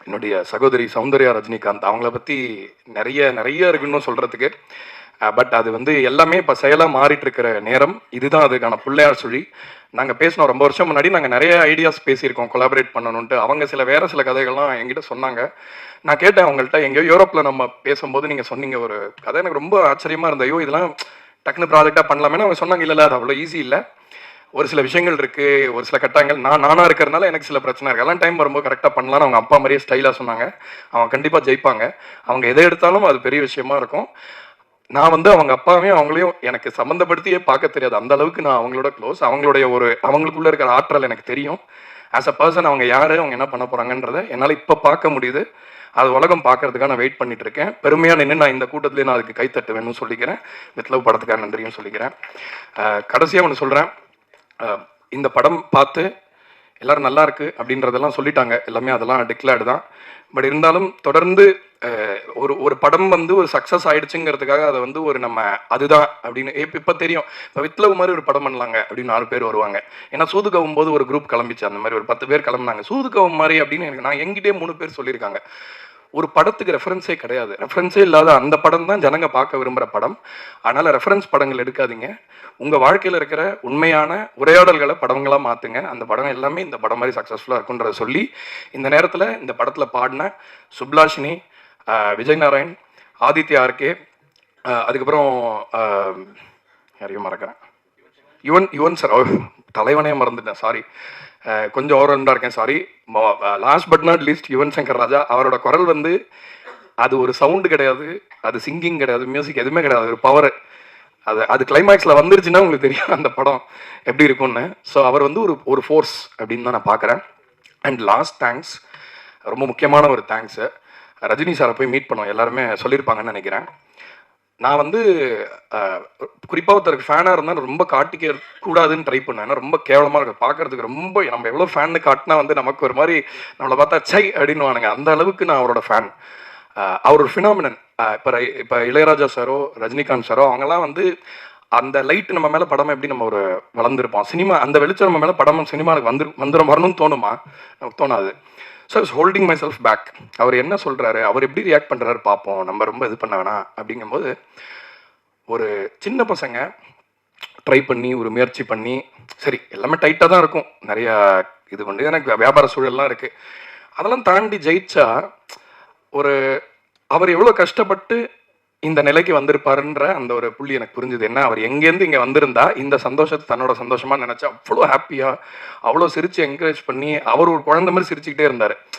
என்னுடைய சகோதரி சௌந்தர்யா ரஜினிகாந்த் அவங்கள பற்றி நிறைய இருக்குன்னு சொல்கிறதுக்கு. பட் அது வந்து எல்லாமே இப்போ செயலாக மாறிட்டு இருக்கிற நேரம் இதுதான். அதுக்கான பிள்ளையார் சுழி. நாங்கள் பேசினோம் ரொம்ப வருஷம் முன்னாடி. நாங்கள் நிறைய ஐடியாஸ் பேசியிருக்கோம் கொலாபரேட் பண்ணணுன்ட்டு. அவங்க வேற சில கதைகள்லாம் என்கிட்ட சொன்னாங்க. நான் கேட்டேன் அவங்கள்ட்ட, எங்கேயோ யூரோப்பில் நம்ம பேசும்போது நீங்கள் சொன்னீங்க ஒரு கதை, எனக்கு ரொம்ப ஆச்சரியமாக இருந்தது. ஐயோ இதெல்லாம் டக்குனு ப்ராஜெக்டாக பண்ணலாமே. அவங்க சொன்னாங்க இல்லை அது அவ்வளோ ஈஸி இல்லை, ஒரு சில விஷயங்கள் இருக்கு, ஒரு சில கட்டாயங்கள். நானா இருக்கிறதுனால எனக்கு சில பிரச்சனை இருக்கு. எல்லாம் டைம் வரும்போது கரெக்டாக பண்ணலாம்னு அவங்க அப்பா மாதிரியே ஸ்டைலாக சொன்னாங்க. அவங்க கண்டிப்பாக ஜெயிப்பாங்க. அவங்க எதை எடுத்தாலும் அது பெரிய விஷயமா இருக்கும். நான் வந்து அவங்க அப்பாவையும் அவங்களையும் எனக்கு சம்மந்தப்படுத்தியே பார்க்க தெரியாது. அந்த அளவுக்கு நான் அவங்களோட க்ளோஸ். அவங்களுக்குள்ள இருக்கிற ஆற்றல் எனக்கு தெரியும். ஆஸ் அ பர்சன் அவங்க யாரு, அவங்க என்ன பண்ண போறாங்கன்றத என்னால் இப்போ பார்க்க முடியுது. அது உலகம் பார்க்கறதுக்காக நான் வெயிட் பண்ணிட்டு இருக்கேன். பெருமையாக நின்று நான் இந்த கூட்டத்திலே நான் அதுக்கு கைத்தட்டுவேன்னு சொல்லிக்கிறேன். வித் லவ் படத்துக்காக நன்றியும் சொல்லிக்கிறேன். கடைசியாக ஒன்று சொல்கிறேன். இந்த படம் பார்த்து எல்லாரும் நல்லா இருக்கு அப்படின்றதெல்லாம் சொல்லிட்டாங்க. எல்லாமே அதெல்லாம் டிக்ளேர்டு தான். பட் இருந்தாலும் தொடர்ந்து ஒரு படம் வந்து ஒரு சக்ஸஸ் ஆயிடுச்சுங்கிறதுக்காக அதை வந்து ஒரு நம்ம அதுதான் அப்படின்னு இப்போ தெரியும். இப்போ வித்லவ் மாதிரி ஒரு படம் பண்ணலாங்க அப்படின்னு 4 பேர் வருவாங்க. ஏன்னா சூதுகவும் போது ஒரு குரூப் கிளம்பிச்சு, அந்த மாதிரி ஒரு 10 பேர் கிளம்புனாங்க. சூதுகவும் மாதிரி அப்படின்னு எனக்கு நான் எங்கிட்டே 3 பேர் சொல்லியிருக்காங்க. ஒரு படத்துக்கு ரெஃபரன்ஸே கிடையாது. ரெஃபரன்ஸே இல்லாத அந்த படம் தான் ஜனங்க பார்க்க விரும்புகிற படம். அதனால் ரெஃபரன்ஸ் படங்கள் எடுக்காதீங்க. உங்கள் வாழ்க்கையில் இருக்கிற உண்மையான உரையாடல்களை படங்களாக மாற்றுங்க. அந்த படம் எல்லாமே இந்த படம் மாதிரி சக்ஸஸ்ஃபுல்லாக இருக்குன்றதை சொல்லி, இந்த நேரத்தில் இந்த படத்தில் பாடின சுப்லாஷினி, விஜய் நாராயண், ஆதித்யா ஆர்கே, அதுக்கப்புறம் யாரையும் மறக்கிறேன், யுவன் சார், தலைவனே மறந்துட்டேன், சாரி, கொஞ்சம் ஓவரண்டாக இருக்கேன், sorry. Last but not least Yuvan Shankar Raja. அவரோட குரல் வந்து அது ஒரு சவுண்டு கிடையாது, அது சிங்கிங் கிடையாது, மியூசிக் எதுவுமே கிடையாது, ஒரு பவர். அது கிளைமேக்ஸில் வந்துருச்சுன்னா உங்களுக்கு தெரியும் அந்த படம் எப்படி இருக்கும்னு. ஸோ அவர் வந்து ஒரு ஃபோர்ஸ் அப்படின்னு தான் நான் பார்க்குறேன். அண்ட் லாஸ்ட் தேங்க்ஸ், ரொம்ப முக்கியமான ஒரு தேங்க்ஸு, ரஜினி சாரை போய் மீட் பண்ணோம். எல்லாருமே சொல்லியிருப்பாங்கன்னு நினைக்கிறேன். நான் வந்து குறிப்பாக ஒருத்தருக்கு ஃபேனாக இருந்தால் ரொம்ப காட்டிக்க கூடாதுன்னு ட்ரை பண்ணேன். ஏன்னா ரொம்ப கேவலமாக இருக்கும் பார்க்கறதுக்கு. ரொம்ப நம்ம எவ்வளோ ஃபேன்னு காட்டினா வந்து நமக்கு ஒரு மாதிரி நம்மளை பார்த்தா சை அப்படின்னு வானுங்க. அந்த அளவுக்கு நான் அவரோட ஃபேன். அவர் ஒரு ஃபினாமினன். இப்போ இளையராஜா சாரோ ரஜினிகாந்த் சாரோ அவங்கெல்லாம் வந்து அந்த லைட் நம்ம மேலே படம் எப்படி நம்ம ஒரு வளர்ந்துருப்போம். சினிமா அந்த வெளிச்சம் நம்ம மேலே படமும் சினிமாவுக்கு வரணும்னு தோணுமா? நமக்கு தோணாது. So is holding myself back. அவர் என்ன சொல்கிறாரு, அவர் எப்படி ரியாக்ட் பண்ணுறாரு பார்ப்போம், நம்ம ரொம்ப இது பண்ண வேணாம் அப்படிங்கும்போது, ஒரு சின்ன பசங்க ட்ரை பண்ணி ஒரு முயற்சி பண்ணி, சரி எல்லாமே டைட்டாக தான் இருக்கும், நிறையா இது பண்ணி எனக்கு வியாபார சூழல்லாம் இருக்குது, அதெல்லாம் தாண்டி ஜெயிச்சா அவர் எவ்வளோ கஷ்டப்பட்டு இந்த நிலைக்கு வந்திருப்பாருன்ற அந்த ஒரு புள்ளி எனக்கு புரிஞ்சுது. என்ன, அவர் எங்கேருந்து இங்கே வந்திருந்தா இந்த சந்தோஷத்தை தன்னோட சந்தோஷமாக நினச்சா அவ்வளோ ஹாப்பியாக அவ்வளோ சிரித்து என்கரேஜ் பண்ணி அவர் ஒரு குழந்தை மாதிரி சிரிச்சுக்கிட்டே இருந்தார்.